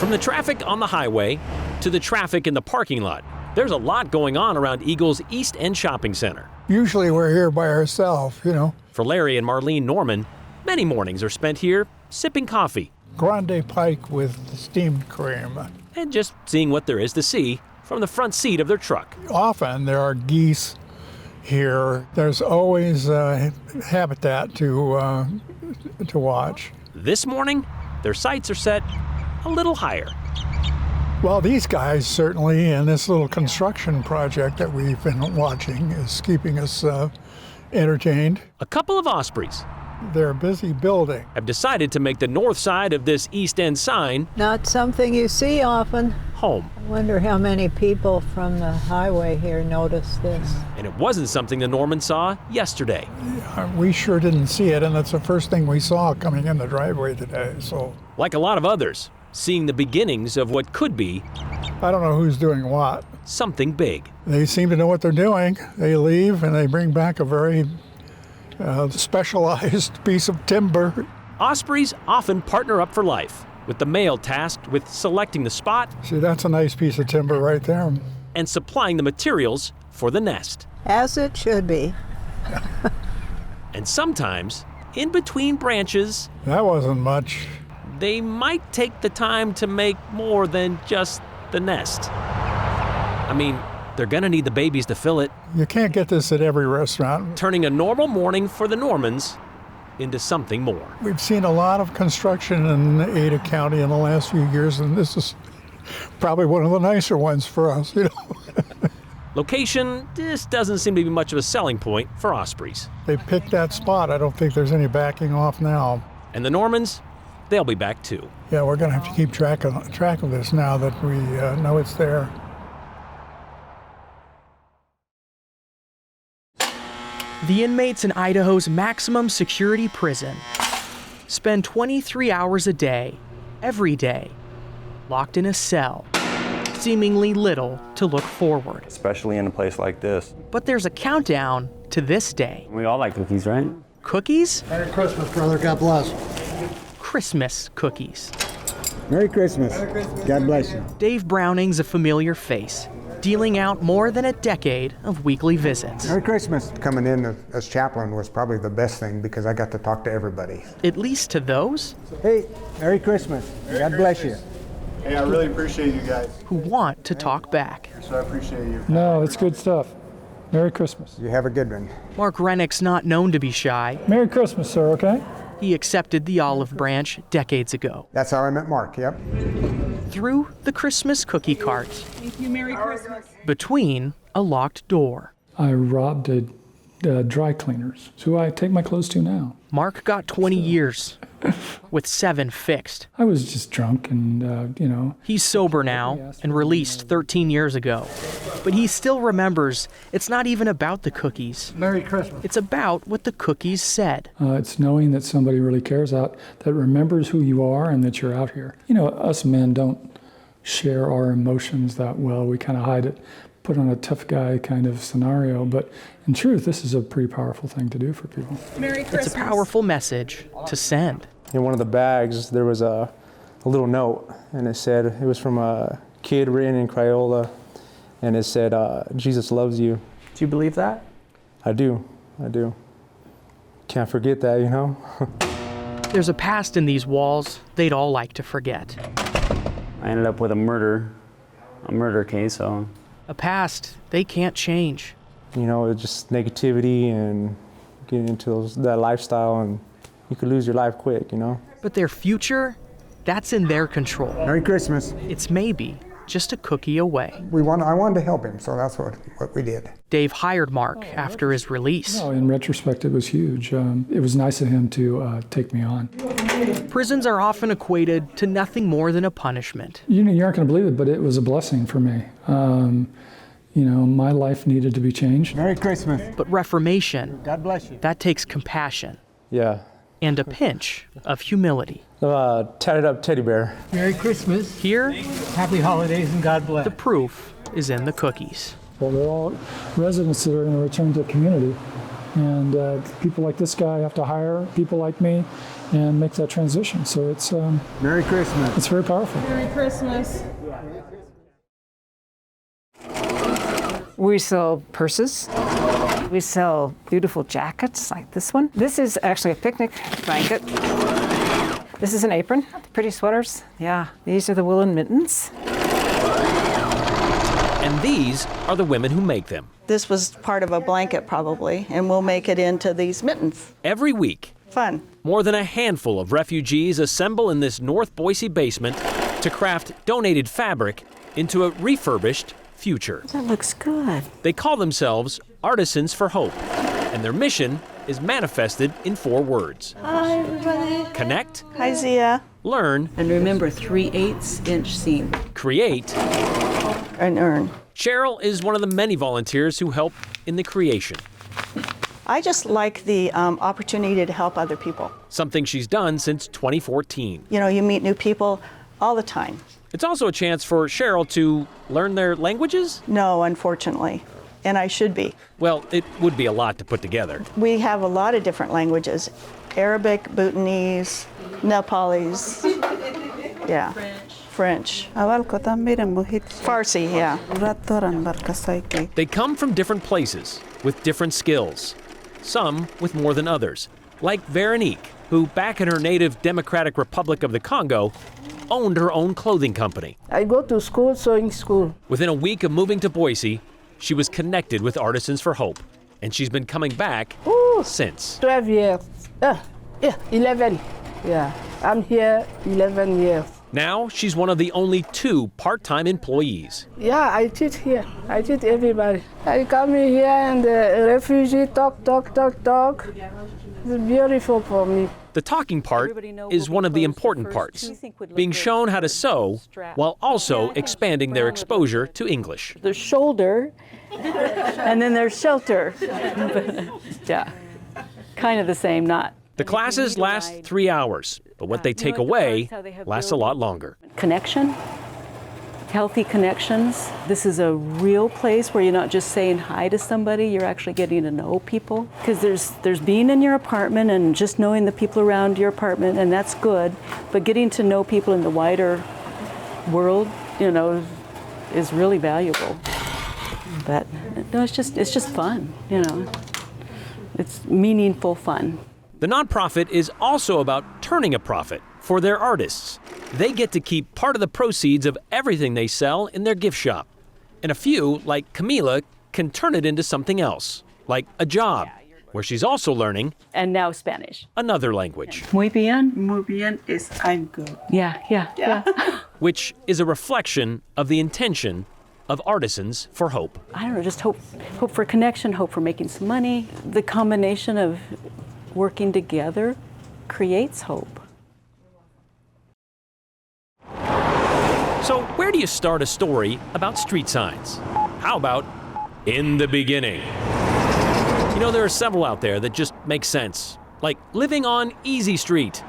From the traffic on the highway to the traffic in the parking lot, there's a lot going on around Eagle's East End Shopping Center. Usually we're here by ourselves, For Larry and Marlene Norman, many mornings are spent here sipping coffee. Grande pike with steamed cream. And just seeing what there is to see from the front seat of their truck. Often there are geese here. There's always habitat to watch. This morning, their sights are set a little higher. Well, these guys certainly, and this little construction project that we've been watching is keeping us entertained. A couple of ospreys They're busy building. have decided to make the north side of this East End sign Not something you see often. home. I wonder how many people from the highway here notice this. And it wasn't something the Normans saw yesterday. We sure didn't see it, and it's the first thing we saw coming in the driveway today. So Like a lot of others, seeing the beginnings of what could be I don't know who's doing what. something big. They seem to know what they're doing. They leave and they bring back a very specialized piece of timber. Ospreys often partner up for life, with the male tasked with selecting the spot See, that's a nice piece of timber right there. and supplying the materials for the nest. As it should be. And sometimes, in between branches, That wasn't much. they might take the time to make more than just the nest. I mean, they're gonna need the babies to fill it, You can't get this at every restaurant. turning a normal morning for the Normans into something more. We've seen a lot of construction in Ada County in the last few years, and this is probably one of the nicer ones for us, Location just doesn't seem to be much of a selling point for ospreys. They picked that spot. I don't think there's any backing off now. And the Normans, they'll be back too. Yeah, we're going to have to keep track of this now that we know it's there. The inmates in Idaho's maximum security prison spend 23 hours a day, every day, locked in a cell, seemingly little to look forward. Especially in a place like this. But there's a countdown to this day. We all like cookies, right? Cookies? Merry Christmas, brother. God bless. Christmas cookies. Merry Christmas. God bless you. Dave Browning's a familiar face, dealing out more than a decade of weekly visits. Merry Christmas. Coming in as chaplain was probably the best thing because I got to talk to everybody. At least to those Hey, Merry Christmas. God bless you. Hey, I really appreciate you guys. who want to talk back. So I appreciate you. No, it's good stuff. Merry Christmas. You have a good one. Mark Rennick's not known to be shy. Merry Christmas, sir, okay? He accepted the olive branch decades ago. That's how I met Mark, yep. Through the Christmas cookie cart. Thank you. Merry Christmas. Between a locked door. I robbed a dry cleaners. It's who I take my clothes to now. Mark got 20 years, with 7 fixed. I was just drunk and, He's sober now and released 13 years ago. But he still remembers it's not even about the cookies. Merry Christmas. It's about what the cookies said. it's knowing that somebody really cares out, that remembers who you are and that you're out here. Us men don't share our emotions that well. We kind of hide it, put on a tough guy kind of scenario. But in truth, this is a pretty powerful thing to do for people. Merry Christmas. It's a powerful message to send. In one of the bags, there was a little note, and it said, it was from a kid written in Crayola, and it said, Jesus loves you. Do you believe that? I do. Can't forget that, There's a past in these walls they'd all like to forget. I ended up with a murder case, so. A past they can't change. It's just negativity and getting into that lifestyle, and you could lose your life quick, But their future, that's in their control. Merry Christmas. It's maybe just a cookie away. I wanted to help him, so that's what we did. Dave hired Mark after his release. In retrospect, it was huge. It was nice of him to take me on. Prisons are often equated to nothing more than a punishment. You aren't going to believe it, but it was a blessing for me. My life needed to be changed. Merry Christmas. But reformation, God bless you. that takes compassion Yeah. and a pinch of humility. Tatted up teddy bear. Merry Christmas. Here, Happy holidays and God bless. the proof is in the cookies. Well, they're all residents that are going to return to the community. And people like this guy have to hire people like me. and make that transition. So it's Merry Christmas. it's very powerful. Merry Christmas. We sell purses. We sell beautiful jackets like this one. This is actually a picnic blanket. This is an apron. Pretty sweaters. Yeah, these are the woolen mittens. And these are the women who make them. This was part of a blanket probably, and we'll make it into these mittens. Every week, Fun. more than a handful of refugees assemble in this North Boise basement to craft donated fabric into a refurbished future. That looks good. They call themselves Artisans for Hope, and their mission is manifested in 4 words. Hi, everybody. Connect, Hi, Zia. learn, And remember, 3/8 inch seam. create. An urn. Cheryl is one of the many volunteers who help in the creation, I just like the opportunity to help other people. something she's done since 2014. You know, you meet new people all the time. It's also a chance for Cheryl to learn their languages. No, unfortunately, and I should be. Well, it would be a lot to put together. We have a lot of different languages. Arabic, Bhutanese, Nepalese. Yeah. French. Farsi, yeah. They come from different places with different skills, some with more than others, like Veronique, who back in her native Democratic Republic of the Congo owned her own clothing company. I go to school, sewing school. Within a week of moving to Boise, she was connected with Artisans for Hope, and she's been coming back since. 12 years. 11. Yeah, I'm here 11 years. Now she's one of the only 2 part-time employees. Yeah, I teach here. I teach everybody. I come here and the refugee talk. It's beautiful for me. The talking part is one of the important parts, being shown how to sew while also expanding their exposure to English. There's shoulder, and then there's shelter. Yeah, kind of the same, not. The classes last 3 hours, but what they take away lasts a lot longer. Connection, healthy connections. This is a real place where you're not just saying hi to somebody, you're actually getting to know people. Because there's being in your apartment and just knowing the people around your apartment, and that's good, but getting to know people in the wider world, you know, is really valuable. But no, it's just fun, you know. It's meaningful fun. The nonprofit is also about turning a profit for their artists. They get to keep part of the proceeds of everything they sell in their gift shop. And a few, like Camila, can turn it into something else, like a job, where she's also learning And now Spanish. another language, Muy bien is I'm good. Yeah. which is a reflection of the intention of Artisans for Hope. I don't know, just hope for connection, hope for making some money. The combination of working together creates hope. So where do you start a story about street signs? How about in the beginning? You know, there are several out there that just make sense, like living on Easy Street.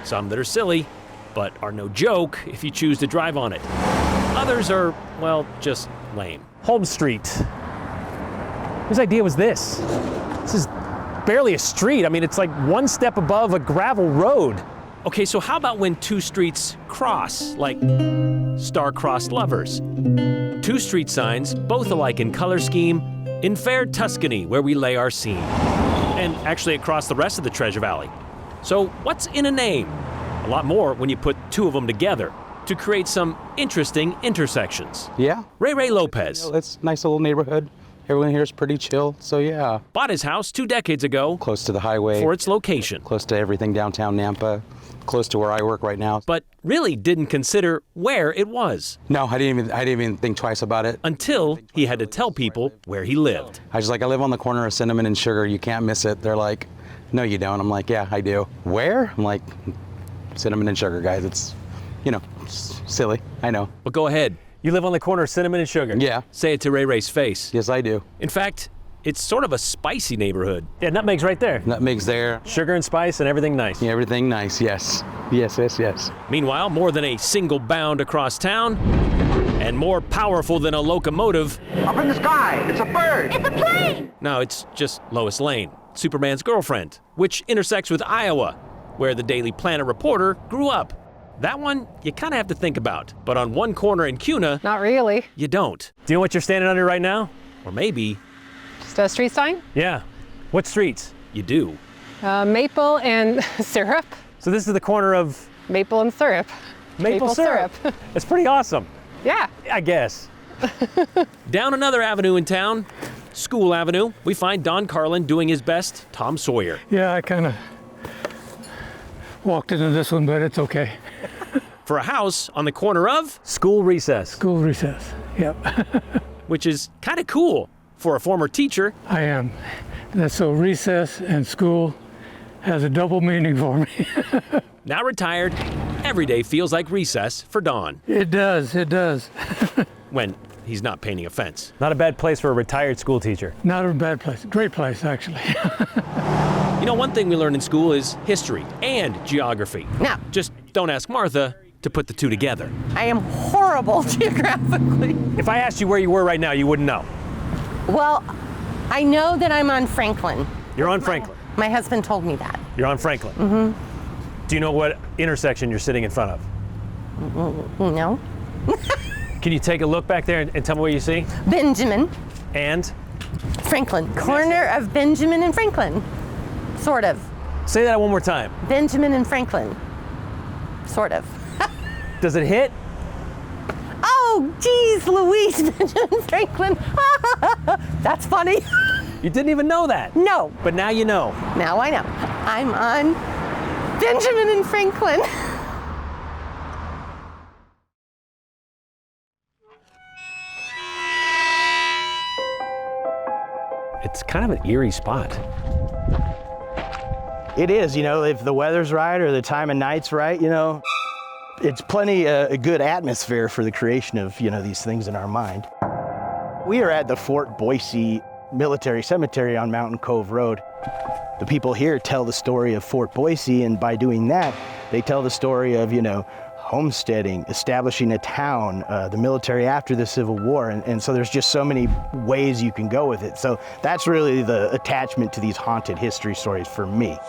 Some that are silly, but are no joke if you choose to drive on it. Others are, well, just lame. Holmes Street. Whose idea was this? This is barely a street. I mean, it's like one step above a gravel road. Okay, so how about when 2 streets cross, like star-crossed lovers? 2 street signs, both alike in color scheme, in fair Tuscany, where we lay our scene. And actually across the rest of the Treasure Valley. So what's in a name? A lot more when you put 2 of them together to create some interesting intersections. Yeah. Ray Lopez. It's a nice little neighborhood. Everyone here is pretty chill, so yeah. Bought his house 2 decades ago. Close to the highway. For its location. Close to everything downtown Nampa. Close to where I work right now. But really didn't consider where it was. No, I didn't even think twice about it. Until he had to tell people where he lived. I was like, I live on the corner of Cinnamon and Sugar. You can't miss it. They're like, no, you don't. I'm like, yeah, I do. Where? I'm like, Cinnamon and Sugar, guys. It's, you know, silly. I know. But go ahead. You live on the corner of Cinnamon and Sugar. Yeah. Say it to Ray's face. Yes, I do. In fact, it's sort of a spicy neighborhood. Yeah, nutmeg's right there. Nutmeg's there. Sugar and spice and everything nice. Yeah, everything nice, yes. Yes. Meanwhile, more than a single bound across town, and more powerful than a locomotive. Up in the sky, it's a bird. It's a plane. No, it's just Lois Lane, Superman's girlfriend, which intersects with Iowa, where the Daily Planet reporter grew up. That one, you kind of have to think about. But on one corner in Cuna, Not really. you don't. Do you know what you're standing under right now? Or maybe Just a street sign. Yeah. What streets? you do. Maple and syrup. So this is the corner of Maple and syrup. Maple syrup. It's pretty awesome. Yeah. I guess. Down another avenue in town, School Avenue, we find Don Carlin doing his best Tom Sawyer. Yeah, I kind of walked into this one, but it's okay. For a house on the corner of School Recess. School recess, yep. Which is kind of cool for a former teacher. I am. So recess and school has a double meaning for me. Now retired, every day feels like recess for Don. It does, it does. When he's not painting a fence. Not a bad place for a retired school teacher. Not a bad place. Great place, actually. You know, one thing we learn in school is history and geography. No. Just don't ask Martha to put the two together. I am horrible geographically. If I asked you where you were right now, you wouldn't know. Well, I know that I'm on Franklin. You're on Franklin. My husband told me that. You're on Franklin. Mm-hmm. Do you know what intersection you're sitting in front of? No. Can you take a look back there and tell me what you see? Benjamin. And? Franklin. Corner of Benjamin and Franklin. Sort of. Say that one more time. Benjamin and Franklin. Sort of. Does it hit? Oh, geez, Louise, Benjamin Franklin. That's funny. You didn't even know that? No. But now you know. Now I know. I'm on Benjamin and Franklin. It's kind of an eerie spot. It is, you know, if the weather's right or the time of night's right, you know, it's plenty a good atmosphere for the creation of, you know, these things in our mind. We are at the Fort Boise Military Cemetery on Mountain Cove Road. The people here tell the story of Fort Boise, and by doing that, they tell the story of, you know, homesteading, establishing a town, the military after the Civil War, and so there's just so many ways you can go with it. So that's really the attachment to these haunted history stories for me.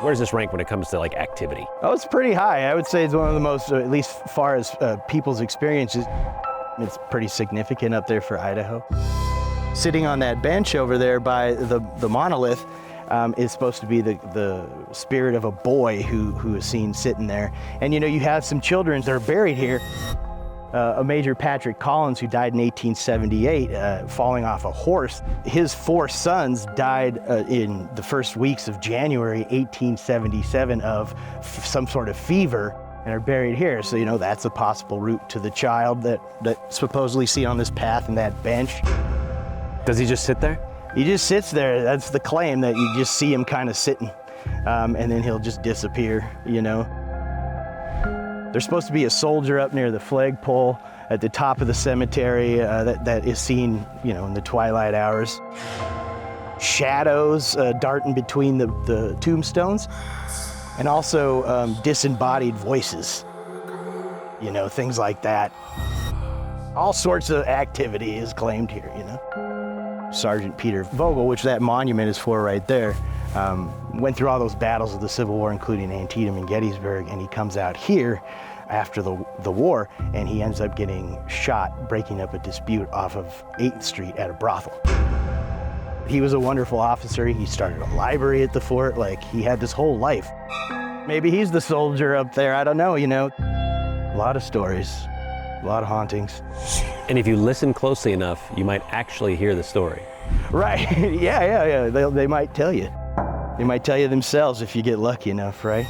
Where does this rank when it comes to like activity? Oh, it's pretty high. I would say it's one of the most, at least far as people's experiences, it's pretty significant up there for Idaho. Sitting on that bench over there by the monolith is supposed to be the spirit of a boy who is seen sitting there. And you know, you have some children that are buried here. A Major Patrick Collins, who died in 1878, falling off a horse. His 4 sons died in the first weeks of January 1877 of some sort of fever and are buried here. So, you know, that's a possible route to the child that supposedly seen on this path and that bench. Does he just sit there? He just sits there. That's the claim, that you just see him kind of sitting, and then he'll just disappear, you know. There's supposed to be a soldier up near the flagpole at the top of the cemetery that is seen, you know, in the twilight hours. Shadows darting between the tombstones, and also disembodied voices, you know, things like that. All sorts of activity is claimed here, you know. Sergeant Peter Vogel, which that monument is for right there, went through all those battles of the Civil War, including Antietam and Gettysburg, and he comes out here after the war, and he ends up getting shot breaking up a dispute off of 8th Street at a brothel. He was a wonderful officer. He started a library at the fort. Like, he had this whole life. Maybe he's the soldier up there. I don't know, you know. A lot of stories, a lot of hauntings. And if you listen closely enough, you might actually hear the story. Right, yeah. They might tell you. They might tell you themselves if you get lucky enough, right?